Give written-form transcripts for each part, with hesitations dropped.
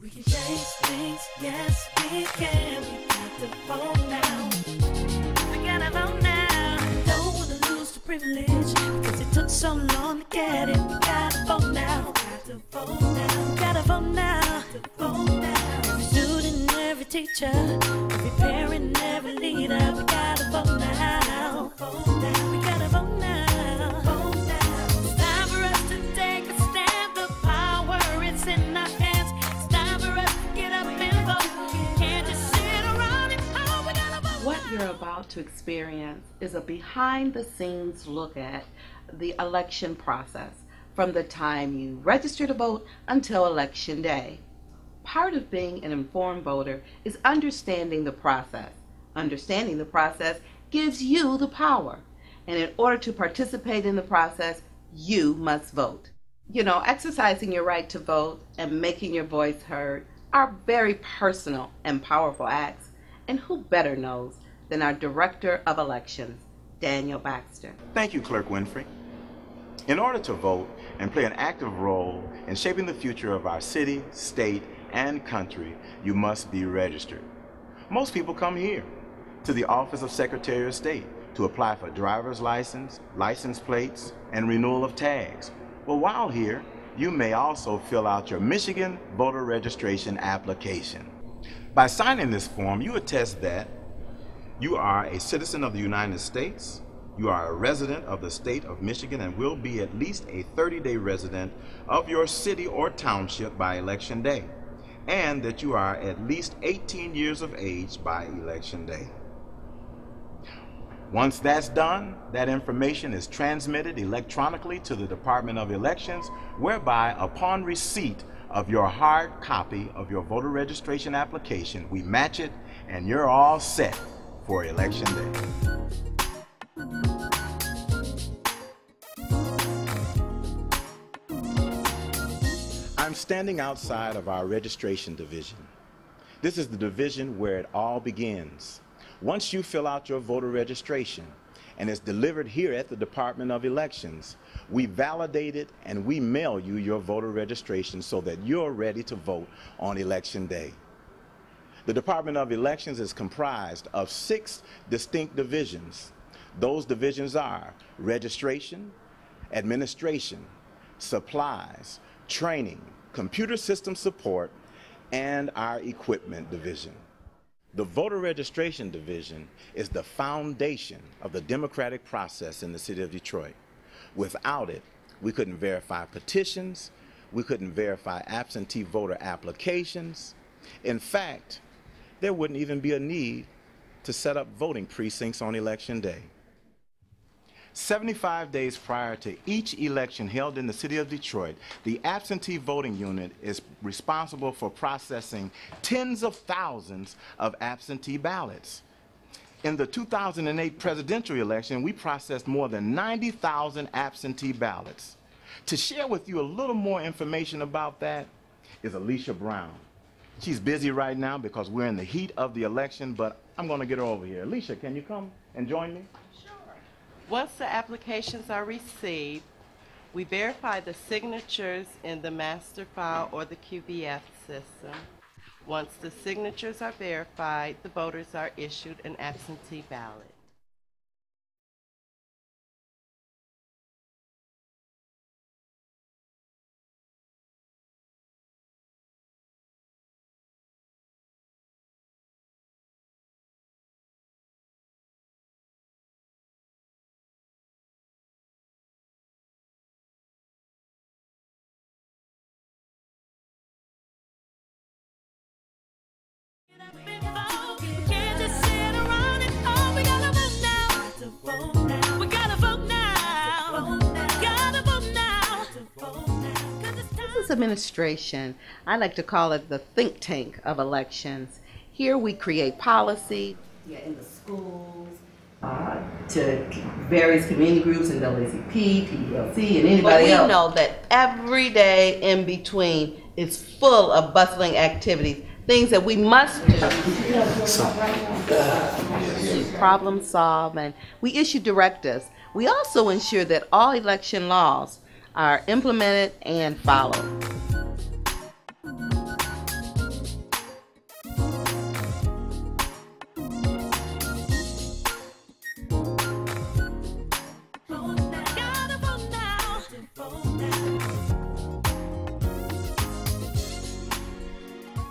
We can change things, yes we can. We got to vote now. We gotta vote now. Don't wanna lose the privilege, cause it took so long to get it. We gotta vote now. Got to vote now. Gotta vote now. Vote now. Every student, every teacher, every parent, every leader. We gotta vote now. Vote now. We gotta vote now. Vote now. It's time for us to take a stand. The power is in our hands. It's time for us to get up and vote. We can't just sit around and oh, we gotta vote. What you're about to experience is a behind-the-scenes look at the election process from the time you register to vote until Election Day. Part of being an informed voter is understanding the process. Understanding the process gives you the power. And in order to participate in the process, you must vote. You know, exercising your right to vote and making your voice heard are very personal and powerful acts. And who better knows than our Director of Elections, Daniel Baxter. Thank you, Clerk Winfrey. In order to vote and play an active role in shaping the future of our city, state, and country, you must be registered. Most people come here to the Office of Secretary of State to apply for driver's license, license plates, and renewal of tags. Well, while here, you may also fill out your Michigan voter registration application. By signing this form, you attest that you are a citizen of the United States, you are a resident of the state of Michigan and will be at least a 30-day resident of your city or township by Election Day, and that you are at least 18 years of age by Election Day. Once that's done, that information is transmitted electronically to the Department of Elections, whereby upon receipt of your hard copy of your voter registration application, we match it and you're all set for Election Day. I'm standing outside of our registration division. This is the division where it all begins. Once you fill out your voter registration and it's delivered here at the Department of Elections, we validate it and we mail you your voter registration so that you're ready to vote on Election Day. The Department of Elections is comprised of 6 distinct divisions. Those divisions are registration, administration, supplies, training, computer system support, and our equipment division. The voter registration division is the foundation of the democratic process in the city of Detroit. Without it, we couldn't verify petitions, we couldn't verify absentee voter applications. In fact, there wouldn't even be a need to set up voting precincts on Election Day. 75 days prior to each election held in the city of Detroit, the absentee voting unit is responsible for processing tens of thousands of absentee ballots. In the 2008 presidential election, we processed more than 90,000 absentee ballots. To share with you a little more information about that is Alicia Brown. She's busy right now because we're in the heat of the election, but I'm going to get her over here. Alicia, can you come and join me? Once the applications are received, we verify the signatures in the master file or the QVF system. Once the signatures are verified, the voters are issued an absentee ballot. This administration, I like to call it the think tank of elections. Here we create policy in the schools, to various community groups in NAACP, TDLC, and anybody else. We know that every day in between is full of bustling activities, things that we must do. Problem solve, and we issue directives. We also ensure that all election laws are implemented and followed.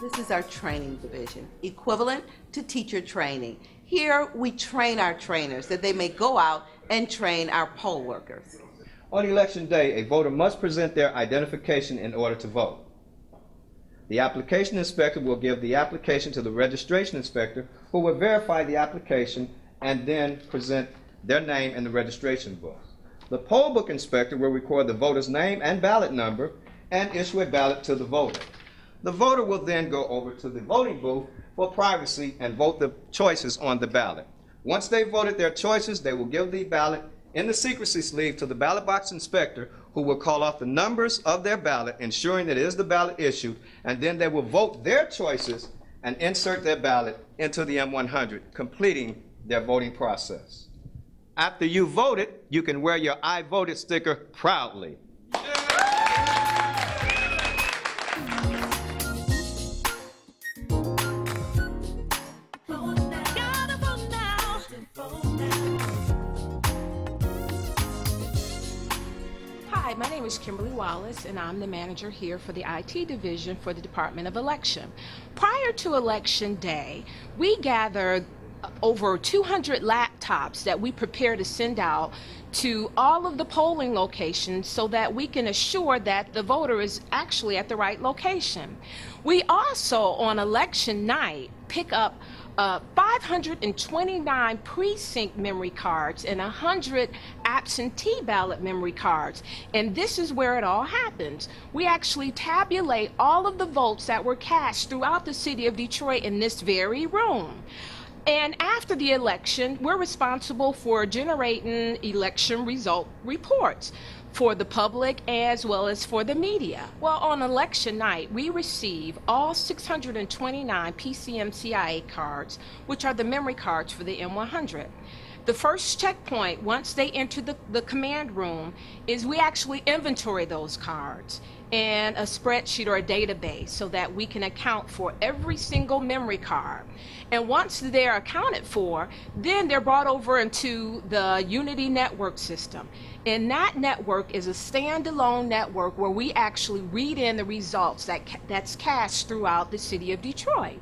This is our training division, equivalent to teacher training. Here we train our trainers that they may go out and train our poll workers. On election day, a voter must present their identification in order to vote. The application inspector will give the application to the registration inspector, who will verify the application and then present their name in the registration book. The poll book inspector will record the voter's name and ballot number and issue a ballot to the voter. The voter will then go over to the voting booth for privacy and vote the choices on the ballot. Once they've voted their choices, they will give the ballot in the secrecy sleeve to the ballot box inspector, who will call off the numbers of their ballot, ensuring that it is the ballot issued, and then they will vote their choices and insert their ballot into the M100, completing their voting process. After you voted, you can wear your I voted sticker proudly. Hi, my name is Kimberly Wallace, and I'm the manager here for the IT division for the Department of Election. Prior to Election Day, we gathered over 200 laptops that we prepare to send out to all of the polling locations so that we can assure that the voter is actually at the right location. We also, on election night, pick up 529 precinct memory cards and 100 absentee ballot memory cards. And this is where it all happens. We actually tabulate all of the votes that were cast throughout the city of Detroit in this very room. And after the election, we're responsible for generating election result reports for the public as well as for the media. Well, on election night, we receive all 629 PCM-CIA cards, which are the memory cards for the M100. The first checkpoint, once they enter the command room, is we actually inventory those cards in a spreadsheet or a database so that we can account for every single memory card. And once they're accounted for, then they're brought over into the Unity network system. And that network is a standalone network where we actually read in the results that's cast throughout the city of Detroit.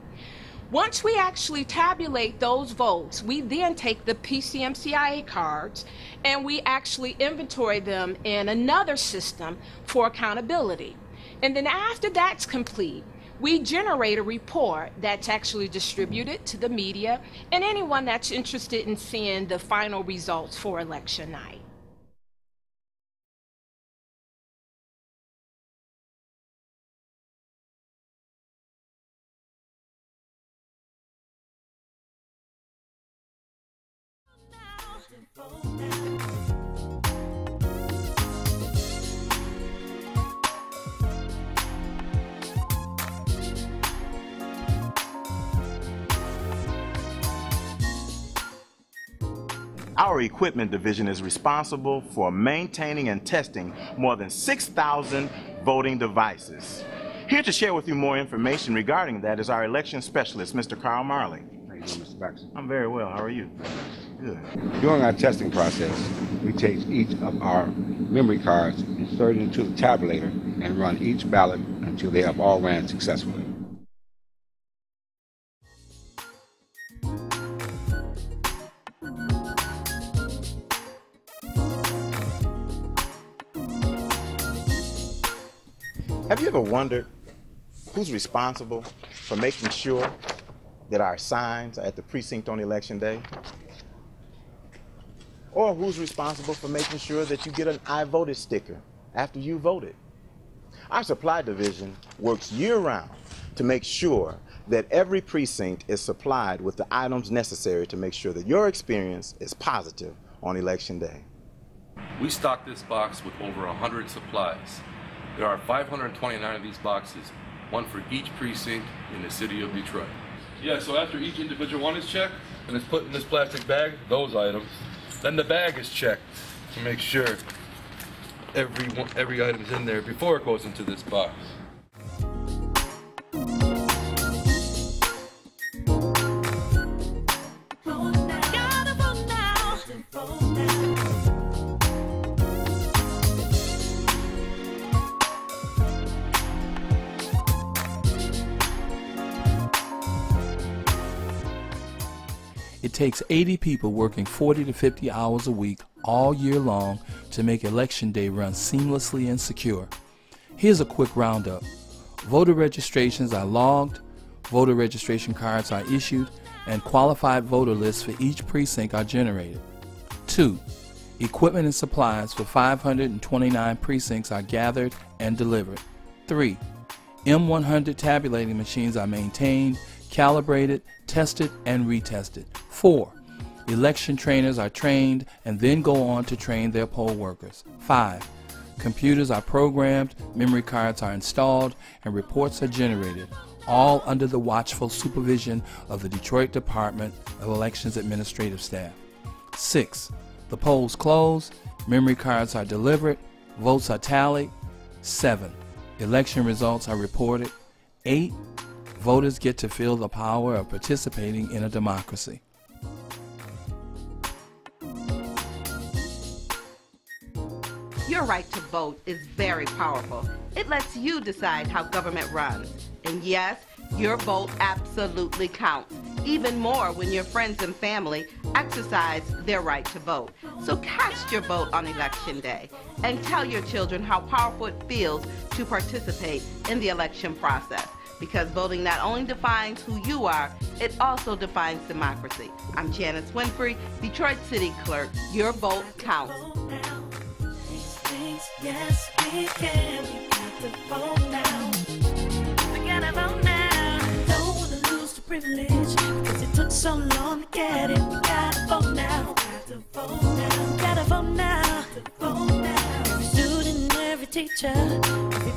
Once we actually tabulate those votes, we then take the PCM-CIA cards and we actually inventory them in another system for accountability. And then after that's complete, we generate a report that's actually distributed to the media and anyone that's interested in seeing the final results for election night. Our equipment division is responsible for maintaining and testing more than 6,000 voting devices. Here to share with you more information regarding that is our election specialist, Mr. Carl Marley. How you doing, Mr. Baxter? I'm very well. How are you? Good. During our testing process, we take each of our memory cards, insert it into the tabulator, and run each ballot until they have all ran successfully. Have you ever wondered who's responsible for making sure that our signs are at the precinct on election day? Or who's responsible for making sure that you get an I voted sticker after you voted? Our supply division works year-round to make sure that every precinct is supplied with the items necessary to make sure that your experience is positive on election day. We stock this box with over 100 supplies. There are 529 of these boxes, one for each precinct in the city of Detroit. Yeah, so after each individual one is checked and it's put in this plastic bag, those items, then the bag is checked to make sure every item's in there before it goes into this box. It takes 80 people working 40 to 50 hours a week all year long to make Election Day run seamlessly and secure. Here's a quick roundup. Voter registrations are logged, voter registration cards are issued, and qualified voter lists for each precinct are generated. 2. Equipment and supplies for 529 precincts are gathered and delivered. 3. M100 tabulating machines are maintained, calibrated, tested, and retested. 4. Election trainers are trained and then go on to train their poll workers. 5. Computers are programmed, memory cards are installed, and reports are generated, all under the watchful supervision of the Detroit Department of Elections Administrative Staff. 6. The polls close, memory cards are delivered, votes are tallied. 7. Election results are reported. 8. Voters get to feel the power of participating in a democracy. Your right to vote is very powerful. It lets you decide how government runs. And yes, your vote absolutely counts, even more when your friends and family exercise their right to vote. So cast your vote on Election Day and tell your children how powerful it feels to participate in the election process. Because voting not only defines who you are, it also defines democracy. I'm Janice Winfrey, Detroit City Clerk. Your vote counts. Yes, we can. We got to vote now. We gotta vote now. Don't wanna lose the privilege because it took so long to get it. We gotta vote now. Gotta vote now. Gotta vote now. Vote now. Every student, every teacher, every